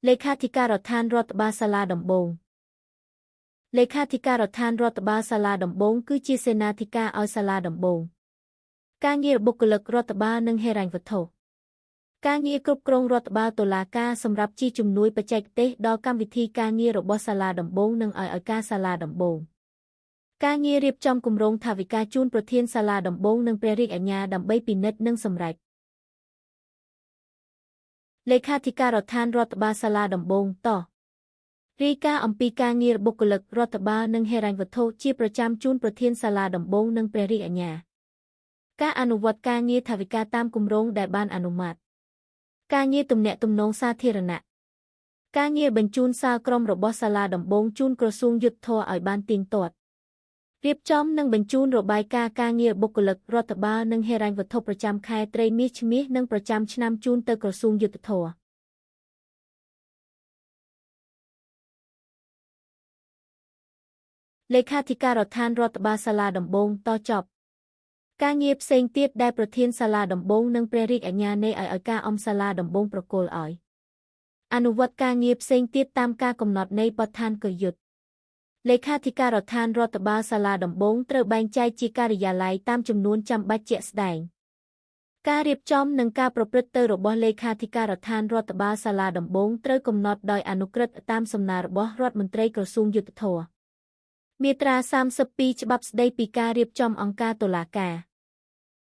លេខាធិការដ្ឋានរដ្ឋបាលសាលាដំបូងលេខាធិការដ្ឋានរដ្ឋបាលសាលាដំបូងគឺជាសេនាធិការឲ្យសាលាដំបូងការងារបុគ្គលិករដ្ឋបាលនិងហិរញ្ញវត្ថុការងារគ្រប់គ្រងរដ្ឋបាលតុលាការសម្រាប់ជាជំនួយបច្ចេកទេសដល់កម្មវិធីការងាររបស់សាលាដំបូងនិងឲ្យការសាលាដំបូងការងាររៀបចំគម្រោងថវិកាជូនប្រធានសាលាដំបូងនិងព្រះរាជអាជ្ញាដើម្បីពិនិត្យនិងសម្រេចលេខាធិការដ្ឋានរដ្ឋបាលសាលាដំបូងតរាយការណ៍អំពីការងារបុគ្គលិករដ្ឋបាលនិងហិរញ្ញវត្ថុជាប្រចាំជូនប្រធានសាលាដំបូងនិងព្រះរាជអាជ្ញាការអនុវត្តការងារថវិកាតាមគម្រោងដែលបានអនុម័តការងារទំនាក់ទំនងសាធារណៈការងារបញ្ជូនសាលក្រុមរបស់សាលាដំបូងជូនក្រសួងយុទ្ធភ័ពឲ្យបានទៀងទាត់រៀបចំនិងបញ្ជូនរបាយការណ៍ការងារបុគ្គលិករដ្ឋបាលនិងហិរញ្ញវត្ថុប្រចាំខែត្រីមាសឆ្មាសនិងប្រចាំឆ្នាំជូនទៅក្រសួងយុទ្ធភ័ពលេខាធិការដ្ឋានរដ្ឋបាលសាលាដំបូងតចប់ការងារផ្សេងទៀតដែលប្រធានសាលាដំបូងនិងព្រះរាជអាជ្ញានៃឲ្យការអំសាលាដំបូងប្រគល់ឲ្យអនុវត្តការងារផ្សេងទៀតតាមការកំណត់នៃបទដ្ឋានកយុទ្ធលេខាធិការដ្ឋានរដ្ឋបាលសាលាដំបូងត្រូវបែងចែកជាការិយាល័យតាមចំនួនចាំបាច់ជាក់ស្ដែងការរៀបចំនិងការប្រព្រឹត្តទៅរបស់លេខាធិការដ្ឋានរដ្ឋបាលសាលាដំបូងត្រូវកំណត់ដោយអនុក្រឹត្យតាមសំណើរបស់រដ្ឋមន្ត្រីក្រសួងយុទ្ធភ័ពមាត្រា32ច្បាប់ស្តីពីការរៀបចំអង្គការតុលាការ